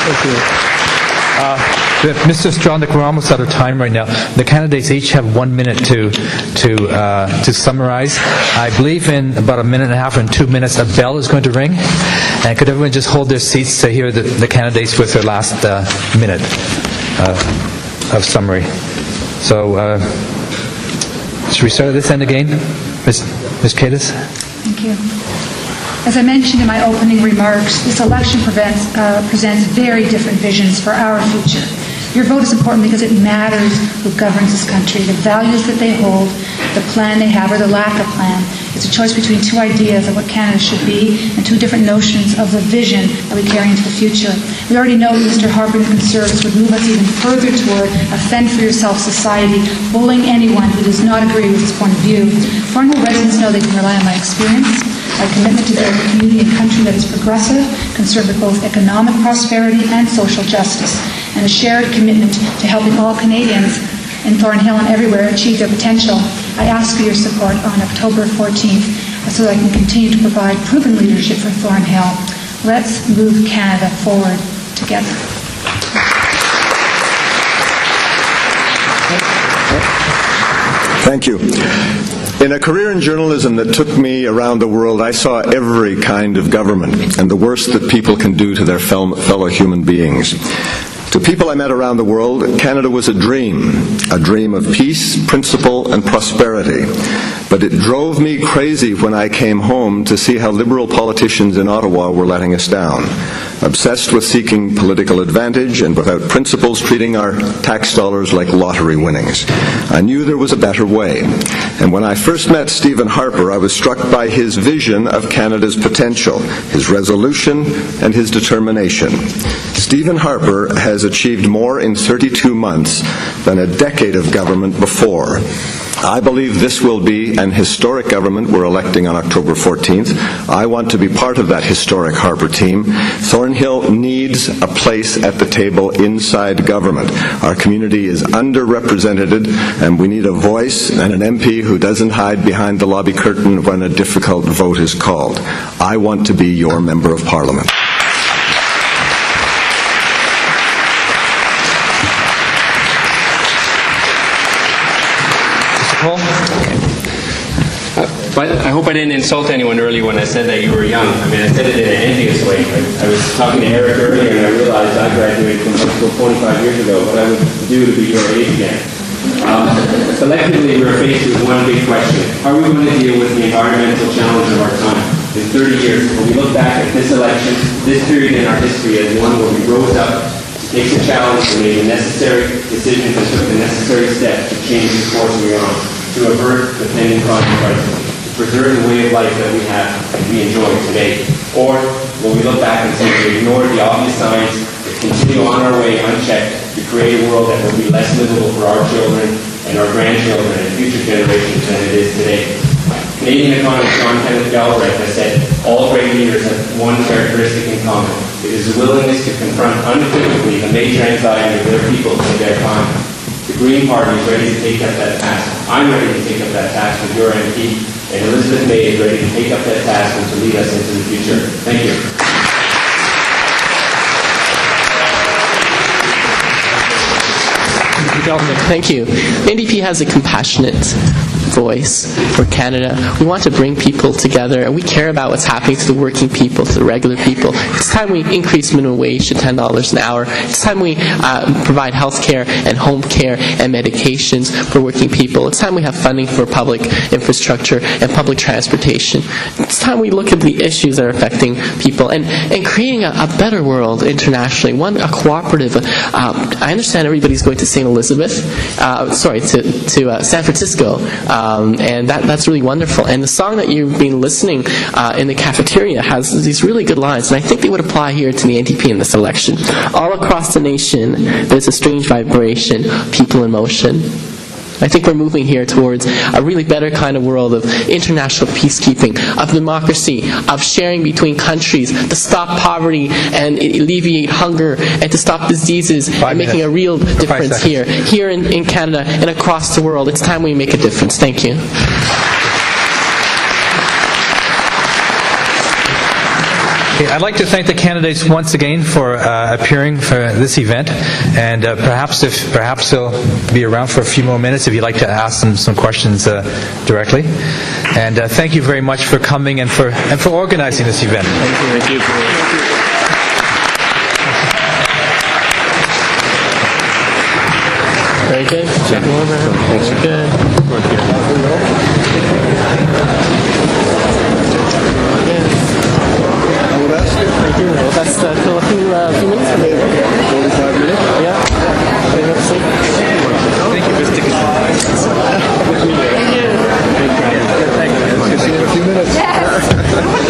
Thank you. Mr. Strelchik, we're almost out of time right now. The candidates each have 1 minute to summarize. I believe in about a minute and a half or 2 minutes, a bell is going to ring. And could everyone just hold their seats to hear the candidates with their last minute of summary? So, should we start at this end again? Ms. Kadis? Thank you. As I mentioned in my opening remarks, this election presents very different visions for our future. Your vote is important because it matters who governs this country, the values that they hold, the plan they have or the lack of plan. It's a choice between two ideas of what Canada should be and two different notions of the vision that we carry into the future. We already know Mr. Harper and the Conservatives would move us even further toward a fend-for-yourself society, bullying anyone who does not agree with this point of view. Thornhill residents know they can rely on my experience, my commitment to build a community and country that is progressive, concerned with both economic prosperity and social justice, and a shared commitment to helping all Canadians in Thornhill and everywhere achieve their potential. I ask for your support on October 14th so that I can continue to provide proven leadership for Thornhill. Let's move Canada forward together. Thank you. In a career in journalism that took me around the world, I saw every kind of government and the worst that people can do to their fellow human beings. To people I met around the world, Canada was a dream of peace, principle, and prosperity. But it drove me crazy when I came home to see how Liberal politicians in Ottawa were letting us down, obsessed with seeking political advantage and without principles treating our tax dollars like lottery winnings. I knew there was a better way. And when I first met Stephen Harper, I was struck by his vision of Canada's potential, his resolution, and his determination. Stephen Harper has achieved more in 32 months than a decade of government before. I believe this will be an historic government we're electing on October 14th. I want to be part of that historic Harper team. Thornhill needs a place at the table inside government. Our community is underrepresented, and we need a voice and an MP who doesn't hide behind the lobby curtain when a difficult vote is called. I want to be your Member of Parliament. I hope I didn't insult anyone earlier when I said that you were young. I mean, I said it in an envious way. I was talking to Eric earlier, and I realized I graduated from high school 25 years ago. What I would do to be your age again. Collectively, we're faced with one big question. How are we going to deal with the environmental challenge of our time? In 30 years, when we look back at this election, this period in our history as one where we rose up to take the challenge, we made the necessary decisions and took the necessary steps to change the course we are on, to avert the pending climate crisis, to preserve the way of life that we have and we enjoy today. Or when we look back and say we ignored the obvious signs to continue on our way unchecked to create a world that will be less livable for our children and our grandchildren and future generations than it is today. Canadian economist John Kenneth Galbraith has said, all great leaders have one characteristic in common. It is the willingness to confront unequivocally the major anxiety of their people in their time. The Green Party is ready to take up that task. I'm ready to take up that task with your MP, and Elizabeth May is ready to take up that task and to lead us into the future. Thank you. Thank you. The NDP has a compassionate voice for Canada. We want to bring people together, and we care about what's happening to the working people, to the regular people. It's time we increase minimum wage to $10 an hour. It's time we provide health care and home care and medications for working people. It's time we have funding for public infrastructure and public transportation. It's time we look at the issues that are affecting people and creating a better world internationally, a cooperative. I understand everybody's going to St. Elizabeth, to San Francisco, and that's really wonderful. And the song that you've been listening in the cafeteria has these really good lines, and I think they would apply here to the NDP in this election. All across the nation, there's a strange vibration, people in motion. I think we're moving here towards a really better kind of world of international peacekeeping, of democracy, of sharing between countries, to stop poverty and alleviate hunger, and to stop diseases, and making a real difference here in Canada and across the world. It's time we make a difference. Thank you. I'd like to thank the candidates once again for appearing for this event, and perhaps they'll be around for a few more minutes if you'd like to ask them some questions directly. And thank you very much for coming and for organizing this event. Thank you. Very good. Check over. Thanks. Good. Thank you. Well, that's till a few minutes. 45 minutes? Yeah. Thank you for sticking around. Thank you. See you in a few minutes. Yes.